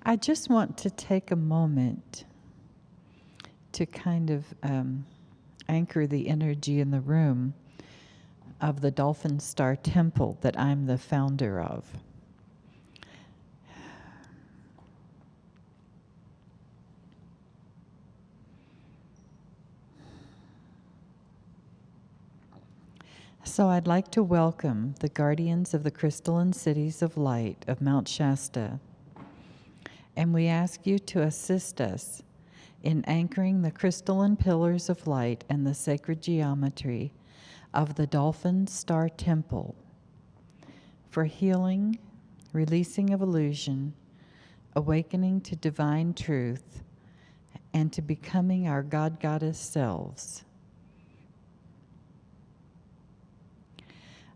I just want to take a moment to kind of anchor the energy in the room of the Dolphin Star Temple that I'm the founder of. So I'd like to welcome the guardians of the crystalline cities of light of Mount Shasta. And we ask you to assist us in anchoring the crystalline pillars of light and the sacred geometry of the Dolphin Star Temple for healing, releasing of illusion, awakening to divine truth, and to becoming our God-Goddess selves.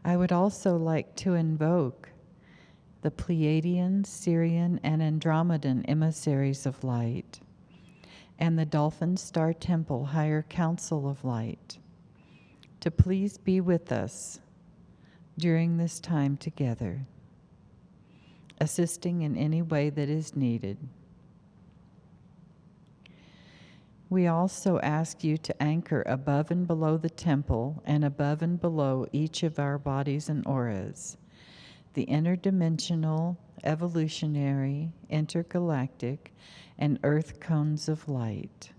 I would also like to invoke the Pleiadian, Sirian, and Andromedan emissaries of light, and the Dolphin Star Temple Higher Council of Light, to please be with us during this time together, assisting in any way that is needed. We also ask you to anchor above and below the temple and above and below each of our bodies and auras, the interdimensional, evolutionary, intergalactic, and earth cones of light.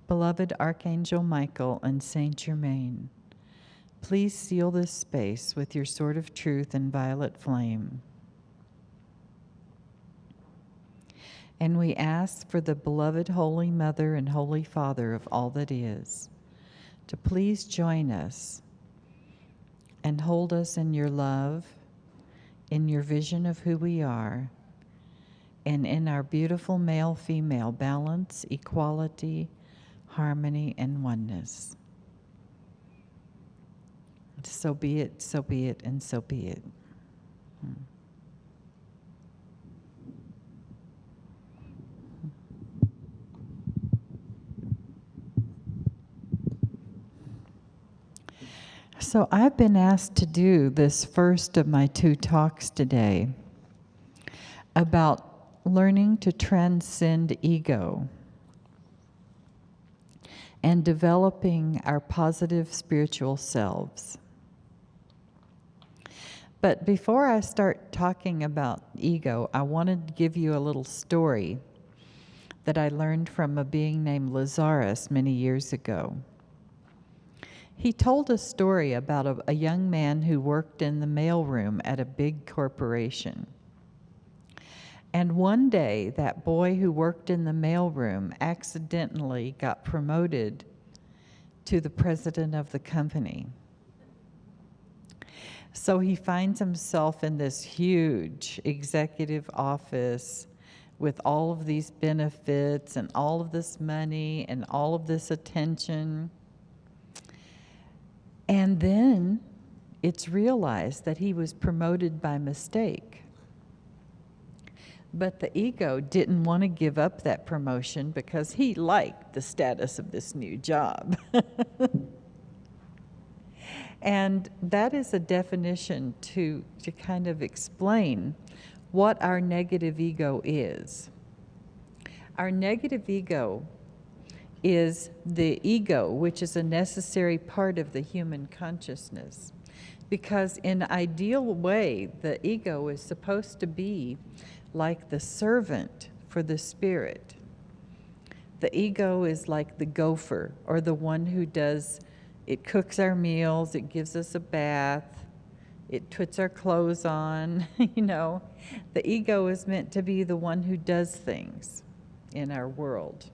Beloved Archangel Michael and Saint Germain, please seal this space with your sword of truth and violet flame. And we ask for the beloved Holy Mother and Holy Father of all that is, to please join us and hold us in your love, in your vision of who we are, and in our beautiful male-female balance, equality, harmony, and oneness. So be it, so be it, and so be it. So I've been asked to do this first of my 2 talks today about learning to transcend ego and developing our positive spiritual selves. But before I start talking about ego, I wanted to give you a little story that I learned from a being named Lazarus many years ago. He told a story about a young man who worked in the mailroom at a big corporation. And one day, that boy who worked in the mailroom accidentally got promoted to the president of the company. So he finds himself in this huge executive office with all of these benefits and all of this money and all of this attention. And then it's realized that he was promoted by mistake. But the ego didn't want to give up that promotion because he liked the status of this new job. And that is a definition to kind of explain what our negative ego is. Our negative ego is the ego, which is a necessary part of the human consciousness. Because in an ideal way, the ego is supposed to be like the servant for the spirit. The ego is like the gopher, or the one who it cooks our meals, it gives us a bath, it puts our clothes on, you know. The ego is meant to be the one who does things in our world.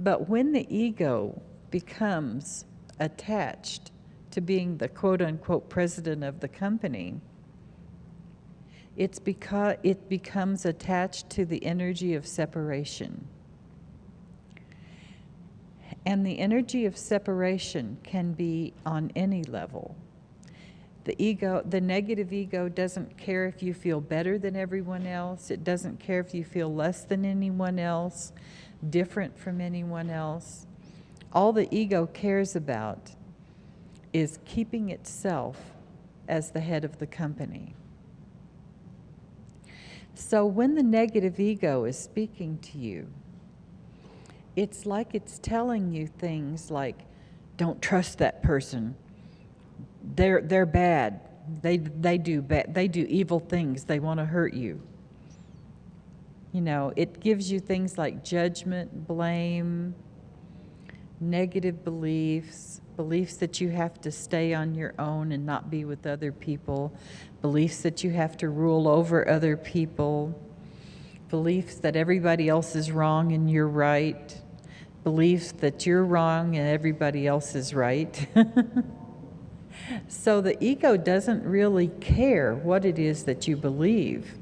But when the ego becomes attached to being the quote-unquote president of the company, it's because it becomes attached to the energy of separation. And the energy of separation can be on any level. The negative ego doesn't care if you feel better than everyone else. It doesn't care if you feel less than anyone else, different from anyone else. All the ego cares about is keeping itself as the head of the company. So when the negative ego is speaking to you, it's like it's telling you things like, don't trust that person. They're bad. They do evil things. They want to hurt you. You know, it gives you things like judgment, blame, negative beliefs, beliefs that you have to stay on your own and not be with other people, beliefs that you have to rule over other people, beliefs that everybody else is wrong and you're right, beliefs that you're wrong and everybody else is right. So the ego doesn't really care what it is that you believe.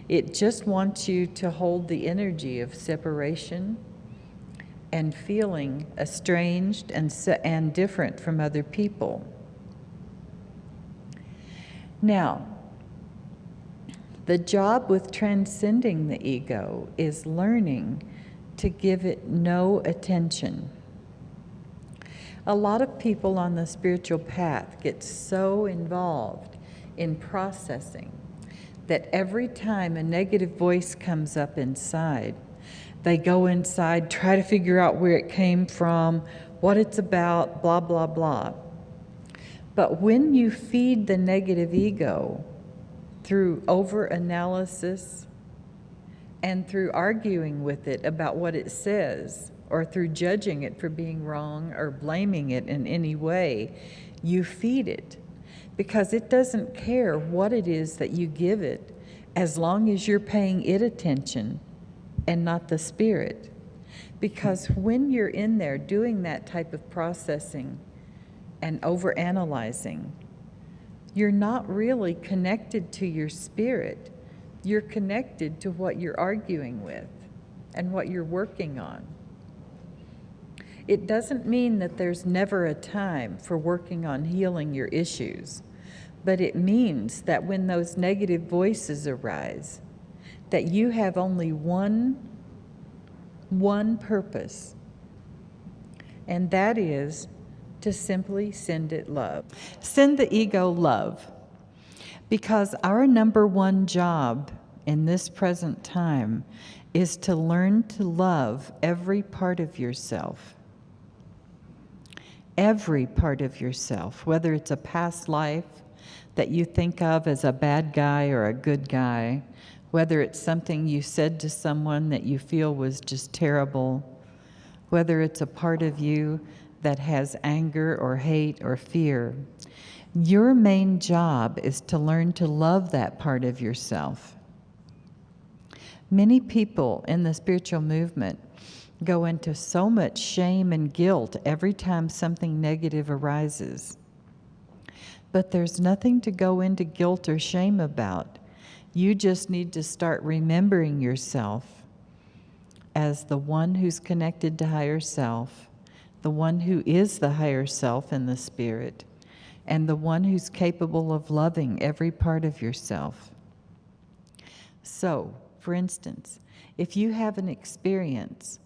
It just wants you to hold the energy of separation and feeling estranged and different from other people. Now, the job with transcending the ego is learning to give it no attention. A lot of people on the spiritual path get so involved in processing that every time a negative voice comes up inside, they go inside, try to figure out where it came from, what it's about, blah, blah, blah. But when you feed the negative ego through over-analysis and through arguing with it about what it says, or through judging it for being wrong or blaming it in any way, you feed it. Because it doesn't care what it is that you give it, as long as you're paying it attention and not the spirit. Because when you're in there doing that type of processing and overanalyzing, you're not really connected to your spirit. You're connected to what you're arguing with and what you're working on. It doesn't mean that there's never a time for working on healing your issues, but it means that when those negative voices arise, that you have only one purpose, and that is to simply send it love. Send the ego love, because our number one job in this present time is to learn to love every part of yourself. Every part of yourself, whether it's a past life that you think of as a bad guy or a good guy, whether it's something you said to someone that you feel was just terrible, whether it's a part of you that has anger or hate or fear. Your main job is to learn to love that part of yourself. Many people in the spiritual movement go into so much shame and guilt every time something negative arises. But there's nothing to go into guilt or shame about. You just need to start remembering yourself as the one who's connected to higher self, the one who is the higher self in the spirit, and the one who's capable of loving every part of yourself. So, for instance, if you have an experience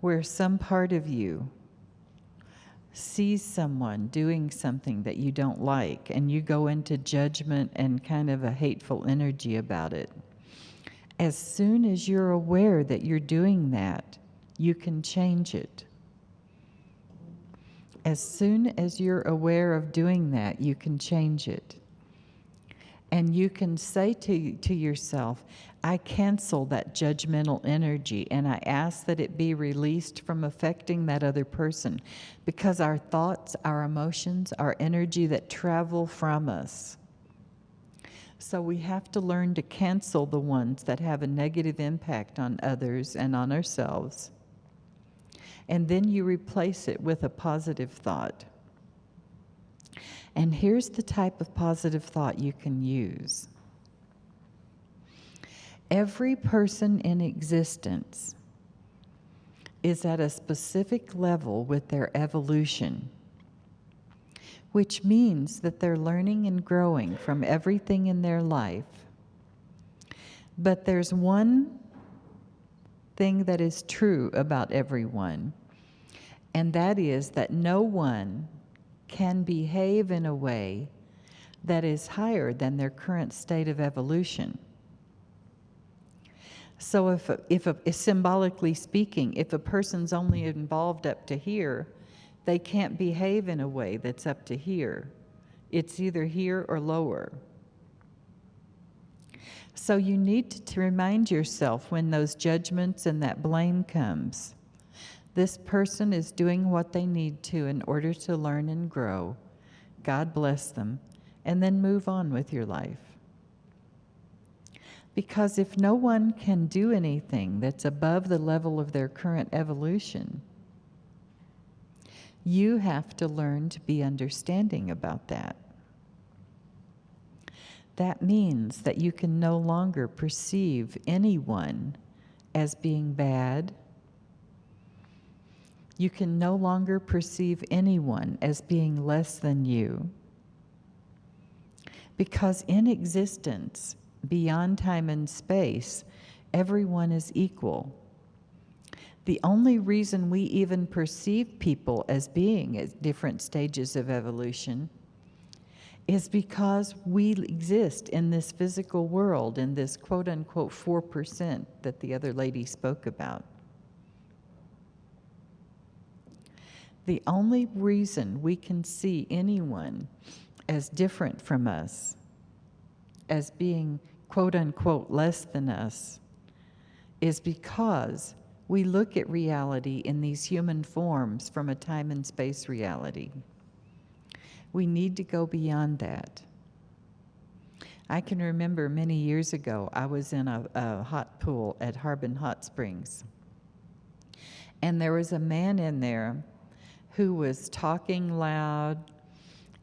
where some part of you sees someone doing something that you don't like, and you go into judgment and kind of a hateful energy about it, as soon as you're aware that you're doing that, you can change it. As soon as you're aware of doing that, you can change it. And you can say to yourself, I cancel that judgmental energy and I ask that it be released from affecting that other person, because our thoughts, our emotions, our energy that travel from us. So we have to learn to cancel the ones that have a negative impact on others and on ourselves. And then you replace it with a positive thought. And here's the type of positive thought you can use. Every person in existence is at a specific level with their evolution, which means that they're learning and growing from everything in their life. But there's one thing that is true about everyone, and that is that no one can behave in a way that is higher than their current state of evolution. So if symbolically speaking, if a person's only involved up to here, they can't behave in a way that's up to here. It's either here or lower. So you need to remind yourself when those judgments and that blame comes. This person is doing what they need to in order to learn and grow. God bless them, and then move on with your life. Because if no one can do anything that's above the level of their current evolution, you have to learn to be understanding about that. That means that you can no longer perceive anyone as being bad. You can no longer perceive anyone as being less than you. Because in existence, beyond time and space, everyone is equal. The only reason we even perceive people as being at different stages of evolution is because we exist in this physical world, in this quote-unquote 4% that the other lady spoke about. The only reason we can see anyone as different from us, as being quote-unquote less than us, is because we look at reality in these human forms from a time and space reality. We need to go beyond that. I can remember many years ago, I was in a hot pool at Harbin Hot Springs. And there was a man in there who was talking loud,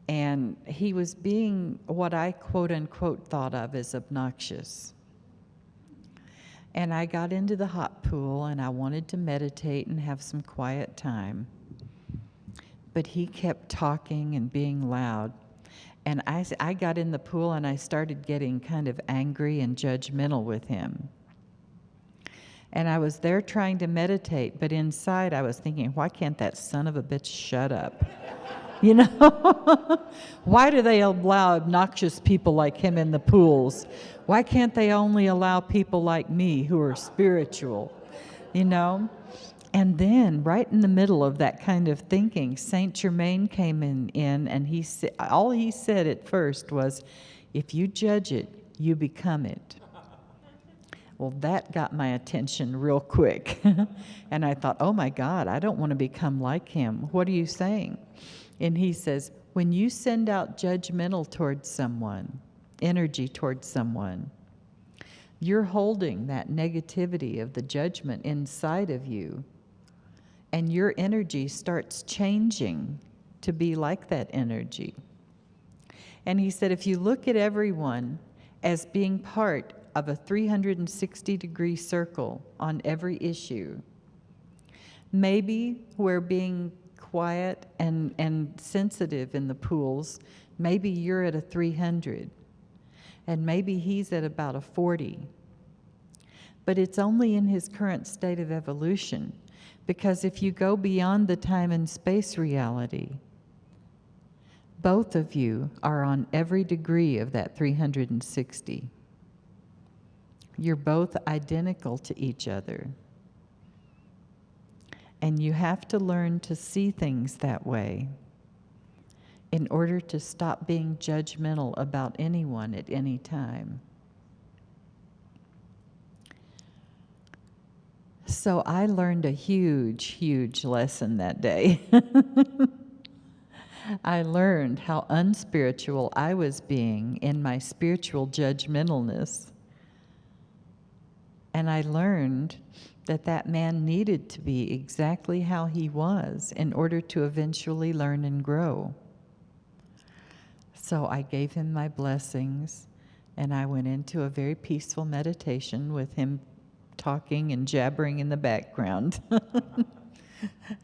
and he was being what I quote unquote thought of as obnoxious. And I got into the hot pool and I wanted to meditate and have some quiet time. But he kept talking and being loud. And I got in the pool and I started getting kind of angry and judgmental with him. And I was there trying to meditate, but inside I was thinking, why can't that son of a bitch shut up? You know? Why do they allow obnoxious people like him in the pools? Why can't they only allow people like me who are spiritual? You know? And then, right in the middle of that kind of thinking, Saint Germain came in and he all he said at first was, if you judge it, you become it. Well, that got my attention real quick. And I thought, oh my God, I don't want to become like him. What are you saying? And he says, when you send out judgmental towards someone, energy towards someone, you're holding that negativity of the judgment inside of you. And your energy starts changing to be like that energy. And he said, if you look at everyone as being part of a 360-degree circle on every issue, maybe we're being quiet and sensitive in the pools. Maybe you're at a 300, and maybe he's at about a 40. But it's only in his current state of evolution. Because if you go beyond the time and space reality, both of you are on every degree of that 360. You're both identical to each other. And you have to learn to see things that way in order to stop being judgmental about anyone at any time. So I learned a huge, huge lesson that day. I learned how unspiritual I was being in my spiritual judgmentalness. And I learned that that man needed to be exactly how he was in order to eventually learn and grow. So I gave him my blessings, and I went into a very peaceful meditation with him talking and jabbering in the background.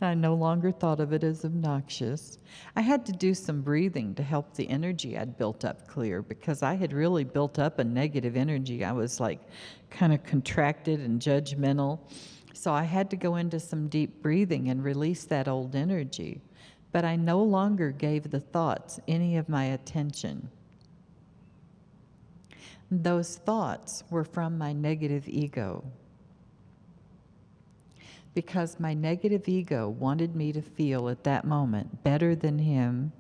I no longer thought of it as obnoxious. I had to do some breathing to help the energy I'd built up clear, because I had really built up a negative energy. I was like kind of contracted and judgmental. So I had to go into some deep breathing and release that old energy. But I no longer gave the thoughts any of my attention. Those thoughts were from my negative ego, because my negative ego wanted me to feel at that moment better than him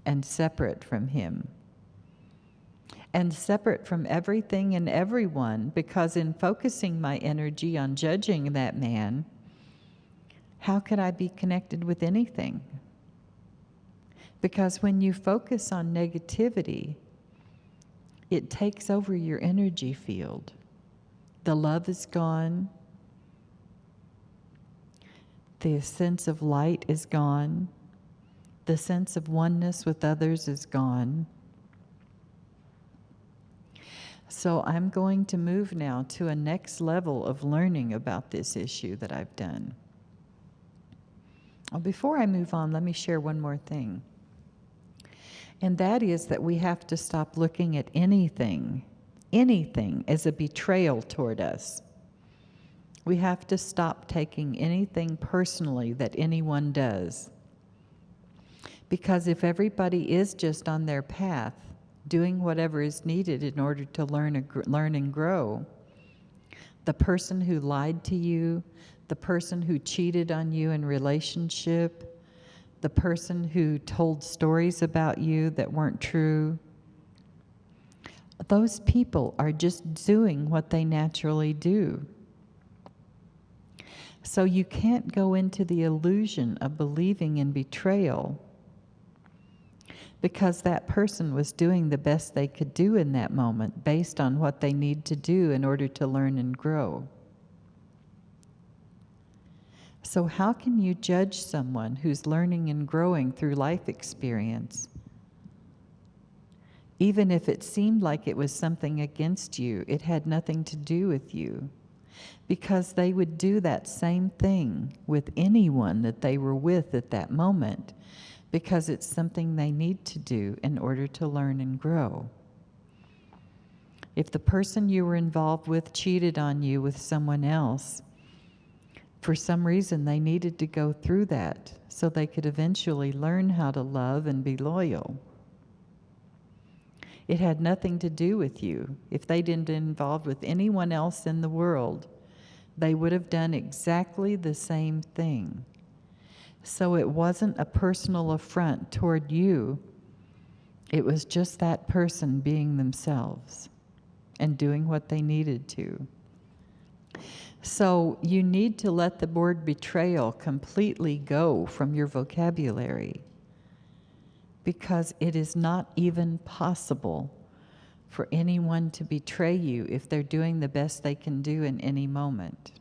and separate from him. And separate from everything and everyone, because in focusing my energy on judging that man, how could I be connected with anything? Because when you focus on negativity, it takes over your energy field. The love is gone. The sense of light is gone. The sense of oneness with others is gone. So I'm going to move now to a next level of learning about this issue that I've done. Well, before I move on, let me share one more thing. And that is that we have to stop looking at anything as a betrayal toward us. We have to stop taking anything personally that anyone does. Because if everybody is just on their path, doing whatever is needed in order to learn and grow, the person who lied to you, the person who cheated on you in relationship, the person who told stories about you that weren't true, those people are just doing what they naturally do. So you can't go into the illusion of believing in betrayal, because that person was doing the best they could do in that moment based on what they need to do in order to learn and grow. So how can you judge someone who's learning and growing through life experience? Even if it seemed like it was something against you, it had nothing to do with you, because they would do that same thing with anyone that they were with at that moment, because it's something they need to do in order to learn and grow. If the person you were involved with cheated on you with someone else, for some reason they needed to go through that so they could eventually learn how to love and be loyal. It had nothing to do with you. If they didn't involve with anyone else in the world, they would have done exactly the same thing. So it wasn't a personal affront toward you. It was just that person being themselves and doing what they needed to. So you need to let the word betrayal completely go from your vocabulary, because it is not even possible for anyone to betray you if they're doing the best they can do in any moment.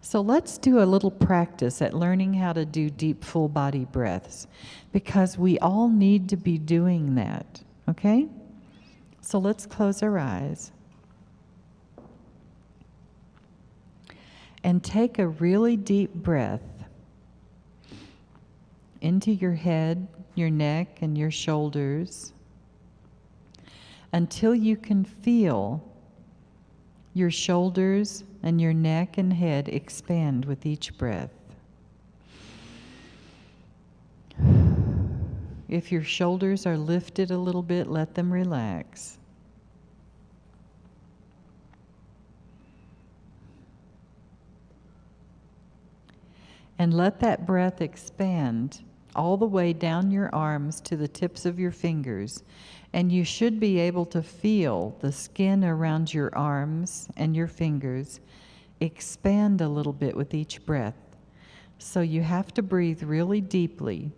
So let's do a little practice at learning how to do deep full body breaths, because we all need to be doing that, okay? So let's close our eyes and take a really deep breath into your head, your neck, and your shoulders until you can feel your shoulders and your neck and head expand with each breath. If your shoulders are lifted a little bit, let them relax. And let that breath expand all the way down your arms to the tips of your fingers. And you should be able to feel the skin around your arms and your fingers expand a little bit with each breath. So you have to breathe really deeply.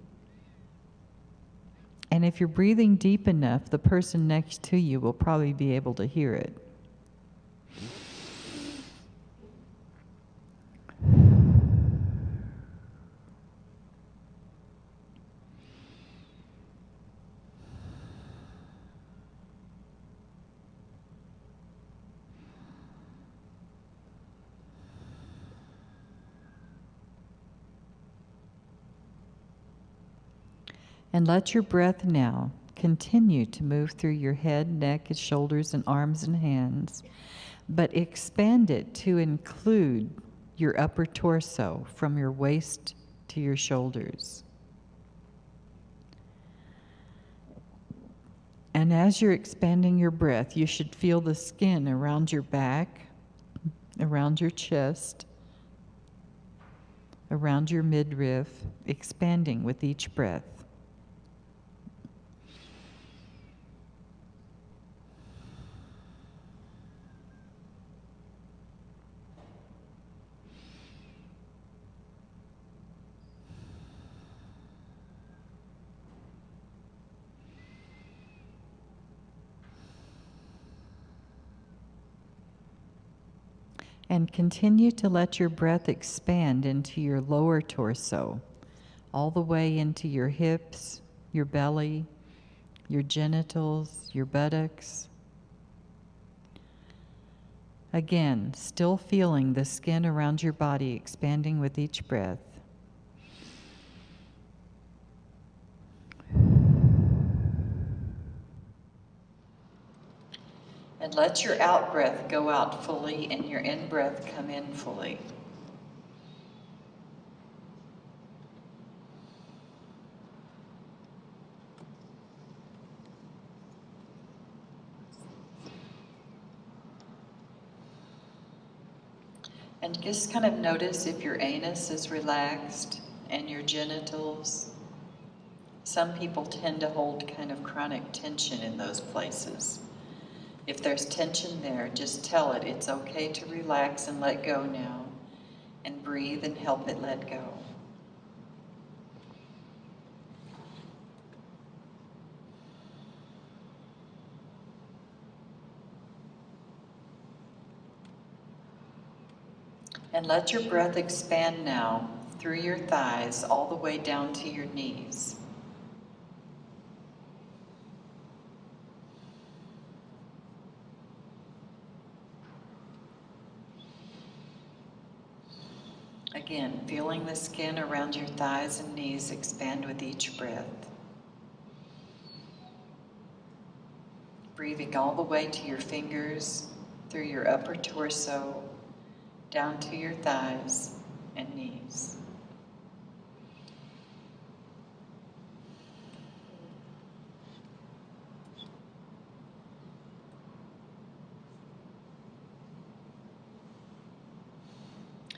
And if you're breathing deep enough, the person next to you will probably be able to hear it. And let your breath now continue to move through your head, neck, shoulders, and arms and hands, but expand it to include your upper torso from your waist to your shoulders. And as you're expanding your breath, you should feel the skin around your back, around your chest, around your midriff, expanding with each breath. And continue to let your breath expand into your lower torso, all the way into your hips, your belly, your genitals, your buttocks. Again, still feeling the skin around your body expanding with each breath. And let your out-breath go out fully and your in-breath come in fully. And just kind of notice if your anus is relaxed and your genitals. Some people tend to hold kind of chronic tension in those places. If there's tension there, just tell it it's okay to relax and let go now, and breathe and help it let go. And let your breath expand now through your thighs all the way down to your knees. Again, feeling the skin around your thighs and knees expand with each breath. Breathing all the way to your fingers, through your upper torso, down to your thighs and knees.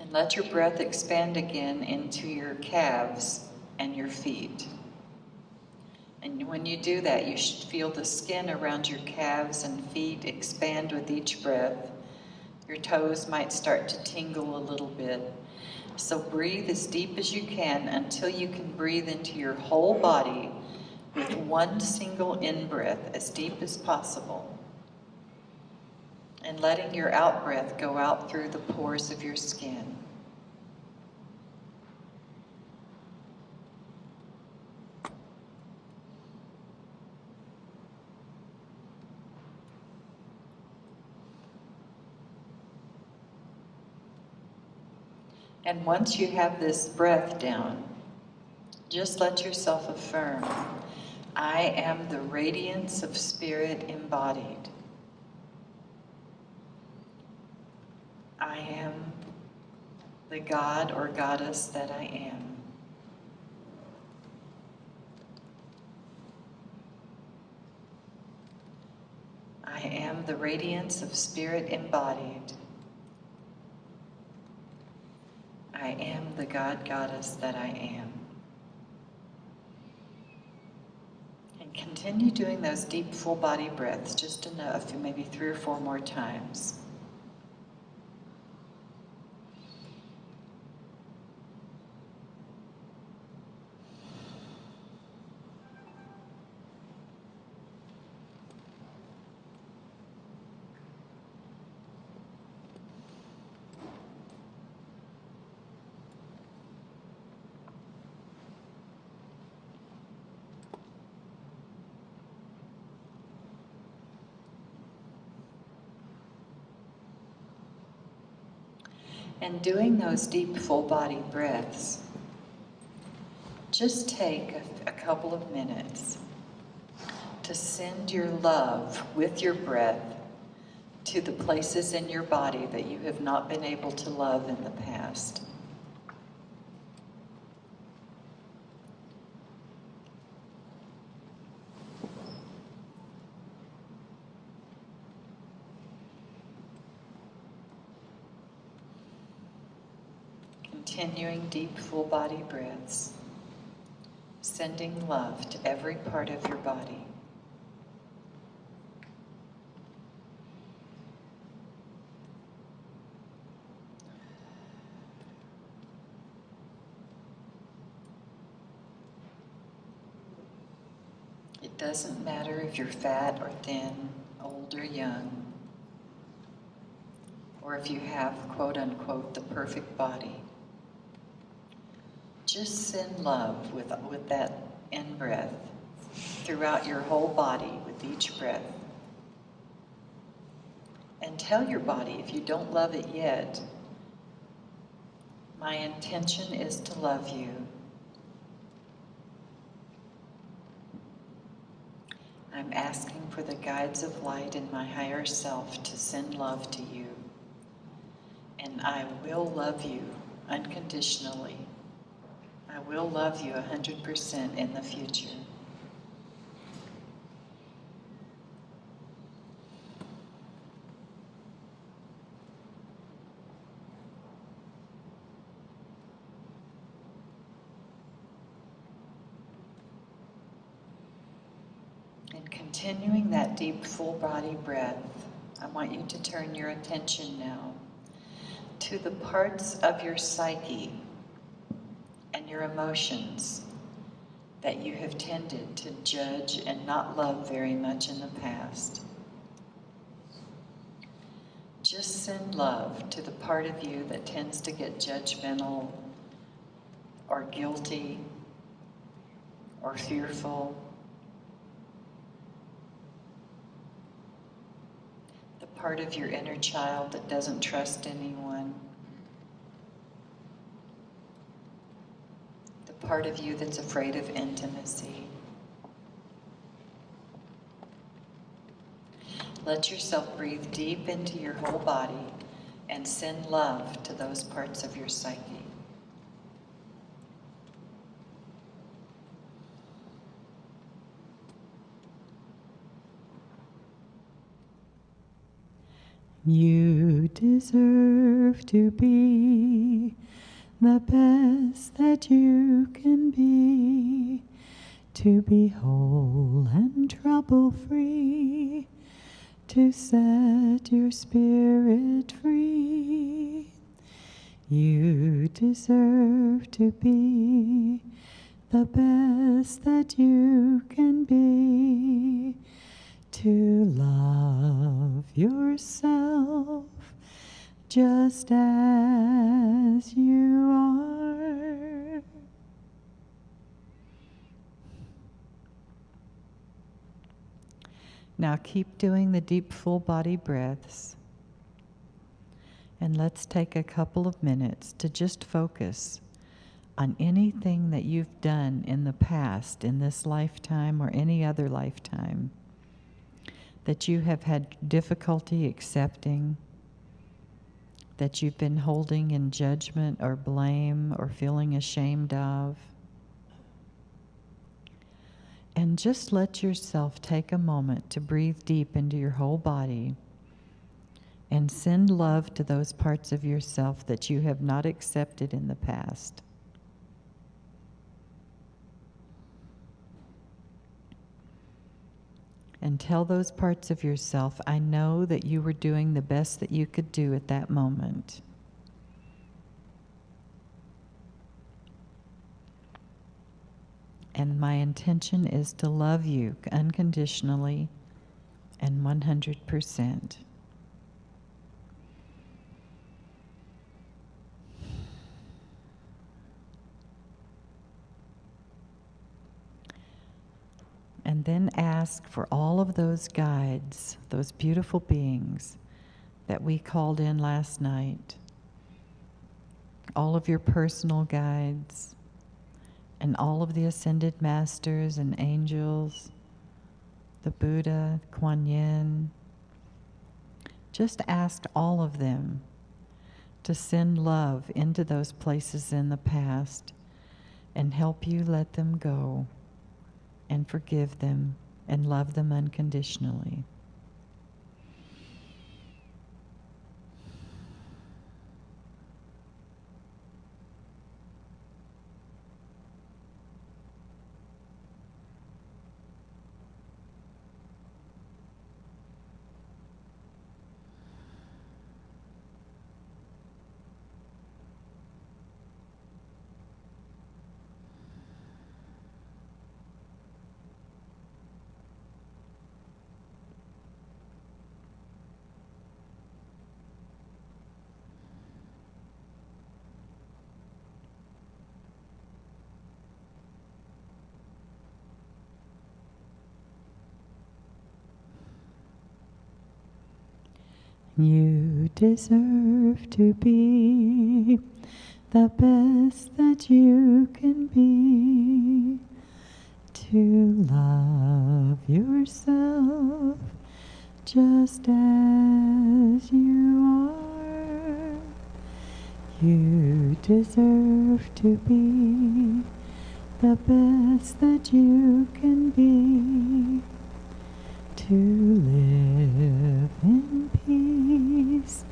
And let your breath expand again into your calves and your feet. And when you do that, you should feel the skin around your calves and feet expand with each breath. Your toes might start to tingle a little bit. So breathe as deep as you can until you can breathe into your whole body with one single in-breath, as deep as possible. And letting your out-breath go out through the pores of your skin. And once you have this breath down, just let yourself affirm, I am the radiance of spirit embodied. I am the God or goddess that I am. I am the radiance of spirit embodied. I am the God goddess that I am. And continue doing those deep full body breaths, just enough, maybe 3 or 4 more times. And doing those deep full body breaths, just take a couple of minutes to send your love with your breath to the places in your body that you have not been able to love in the past. Continuing deep full body breaths, sending love to every part of your body. It doesn't matter if you're fat or thin, old or young, or if you have, quote unquote, the perfect body. Just send love with that in-breath throughout your whole body with each breath. And tell your body, if you don't love it yet, my intention is to love you. I'm asking for the guides of light in my higher self to send love to you. And I will love you unconditionally. I will love you 100% in the future. And continuing that deep full body breath, I want you to turn your attention now to the parts of your psyche and your emotions that you have tended to judge and not love very much in the past. Just send love to the part of you that tends to get judgmental or guilty or fearful. The part of your inner child that doesn't trust anyone. The part of you that's afraid of intimacy. Let yourself breathe deep into your whole body and send love to those parts of your psyche. You deserve to be the best that you can to be whole and trouble-free, to set your spirit free. You deserve to be the best that you can be, to love yourself just as you are. Now keep doing the deep full body breaths. And let's take a couple of minutes to just focus on anything that you've done in the past, in this lifetime or any other lifetime, that you have had difficulty accepting, that you've been holding in judgment or blame or feeling ashamed of. And just let yourself take a moment to breathe deep into your whole body and send love to those parts of yourself that you have not accepted in the past. And tell those parts of yourself, I know that you were doing the best that you could do at that moment. And my intention is to love you unconditionally and 100%. And then ask for all of those guides, those beautiful beings that we called in last night, all of your personal guides, and all of the ascended masters and angels, the Buddha, Quan Yin. Just ask all of them to send love into those places in the past and help you let them go and forgive them and love them unconditionally. You deserve to be the best that you can be, to love yourself just as you are. You deserve to be the best that you can be, to live in peace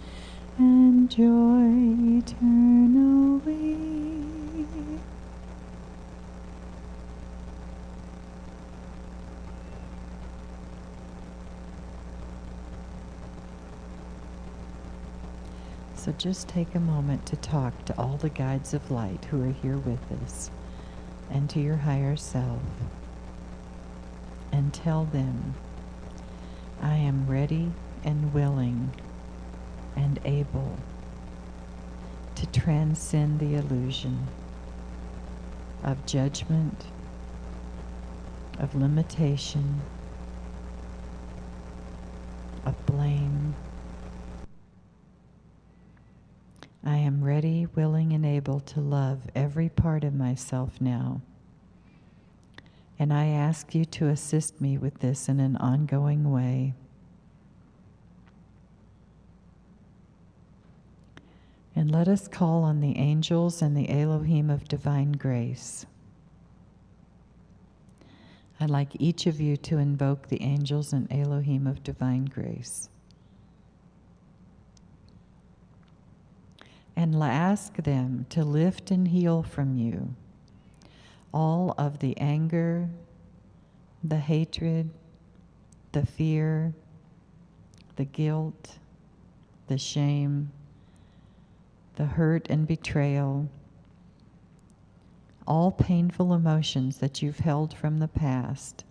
and joy eternally. So just take a moment to talk to all the guides of light who are here with us, and to your higher self, and tell them, I am ready and willing and able to transcend the illusion of judgment, of limitation, of blame. I am ready, willing, and able to love every part of myself now. And I ask you to assist me with this in an ongoing way. And let us call on the angels and the Elohim of divine grace. I'd like each of you to invoke the angels and Elohim of divine grace. And ask them to lift and heal from you all of the anger, the hatred, the fear, the guilt, the shame, the hurt and betrayal, all painful emotions that you've held from the past.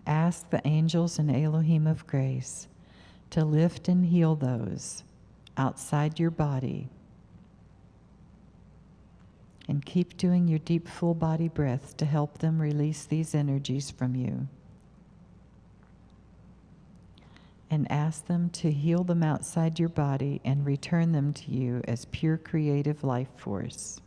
Ask the angels and Elohim of grace to lift and heal those outside your body. And keep doing your deep full body breaths to help them release these energies from you. and ask them to heal them outside your body and return them to you as pure creative life force.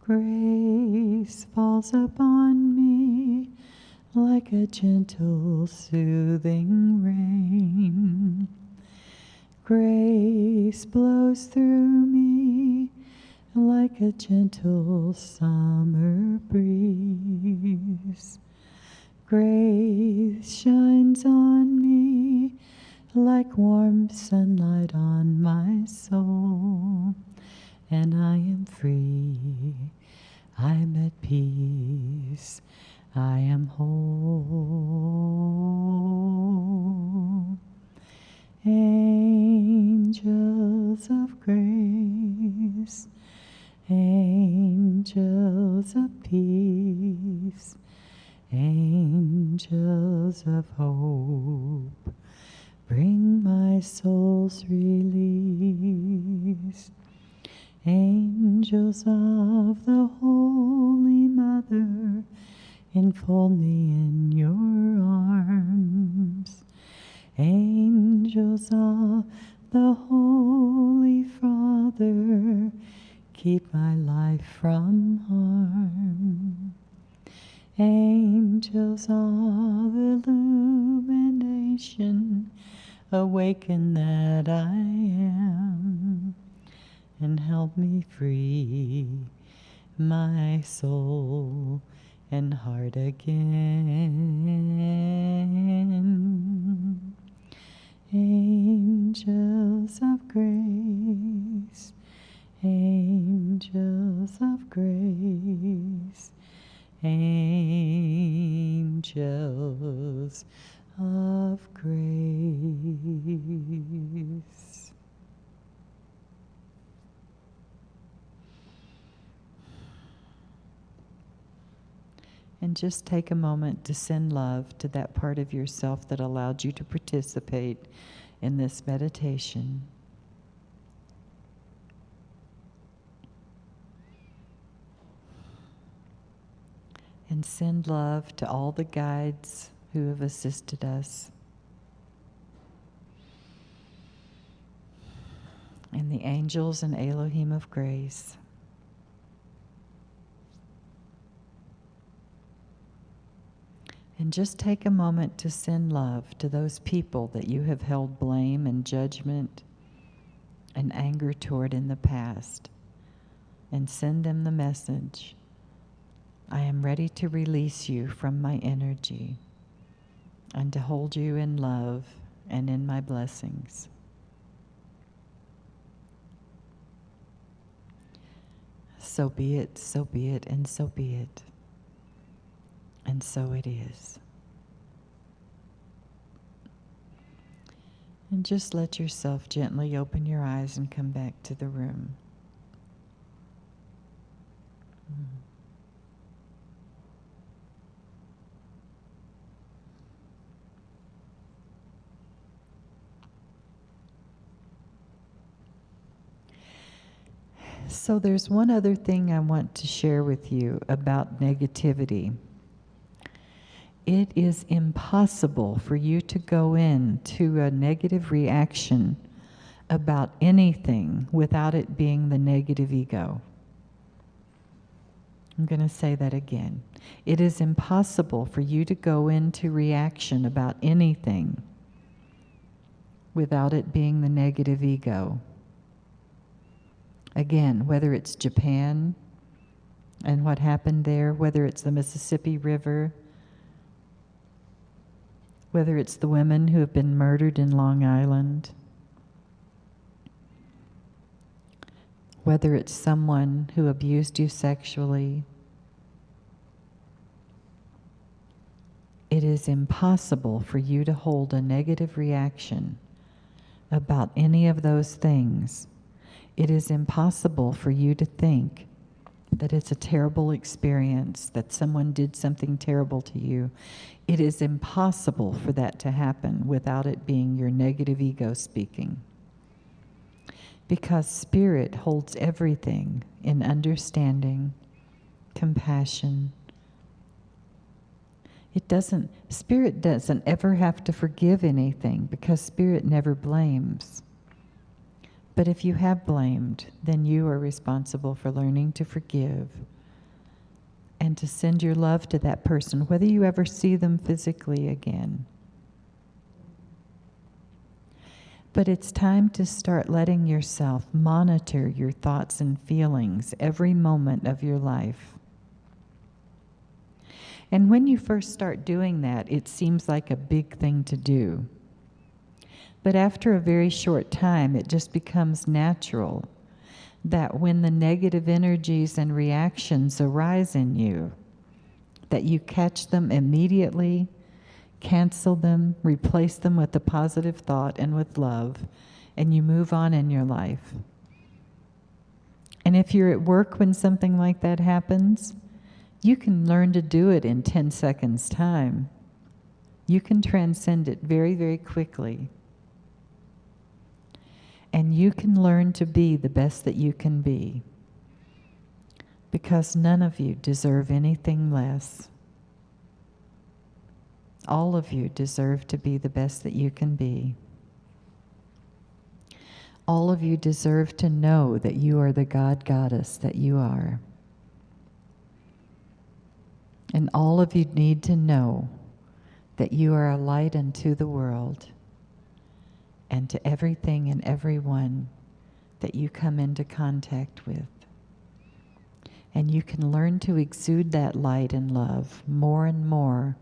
Grace falls upon me like a gentle, soothing rain. Grace blows through me like a gentle summer breeze. Grace shines on me like warm sunlight on my soul, and I am free, I'm at peace, I am whole. Angels of grace, angels of peace, angels of hope, bring my soul's release. Angels of the Holy Mother, enfold me in your arms. Angels of the Holy Father, keep my life from harm. Angels of illumination, awaken that I am, and help me free my soul and heart again. Angels of grace, angels of grace, angels of grace. And just take a moment to send love to that part of yourself that allowed you to participate in this meditation. And send love to all the guides who have assisted us, and the angels and Elohim of grace. And just take a moment to send love to those people that you have held blame and judgment and anger toward in the past. And send them the message: I am ready to release you from my energy and to hold you in love and in my blessings. So be it, so be it, and so be it. And so it is. And just let yourself gently open your eyes and come back to the room. So there's one other thing I want to share with you about negativity. It is impossible for you to go into a negative reaction about anything without it being the negative ego. I'm going to say that again. It is impossible for you to go into reaction about anything without it being the negative ego. Again, whether it's Japan and what happened there, whether it's the Mississippi River, whether it's the women who have been murdered in Long Island, whether it's someone who abused you sexually, it is impossible for you to hold a negative reaction about any of those things It is impossible for you to think that it's a terrible experience, that someone did something terrible to you. It is impossible for that to happen without it being your negative ego speaking. Because Spirit holds everything in understanding, compassion. Spirit doesn't ever have to forgive anything because Spirit never blames. But if you have blamed, then you are responsible for learning to forgive and to send your love to that person, whether you ever see them physically again. But it's time to start letting yourself monitor your thoughts and feelings every moment of your life. And when you first start doing that, it seems like a big thing to do. But after a very short time, it just becomes natural that when the negative energies and reactions arise in you, that you catch them immediately, cancel them, replace them with a positive thought and with love, and you move on in your life. And if you're at work when something like that happens, you can learn to do it in 10 seconds' time. You can transcend it very, very quickly. And you can learn to be the best that you can be. Because none of you deserve anything less. All of you deserve to be the best that you can be. All of you deserve to know that you are the God Goddess that you are. And all of you need to know that you are a light unto the world and to everything and everyone that you come into contact with. And you can learn to exude that light and love more and more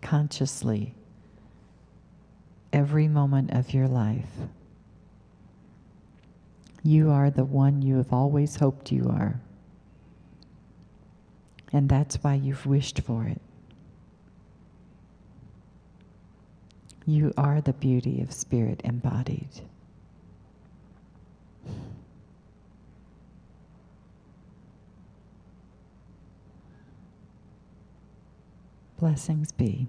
consciously every moment of your life. You are the one you have always hoped you are. And that's why you've wished for it. You are the beauty of Spirit embodied. Blessings be.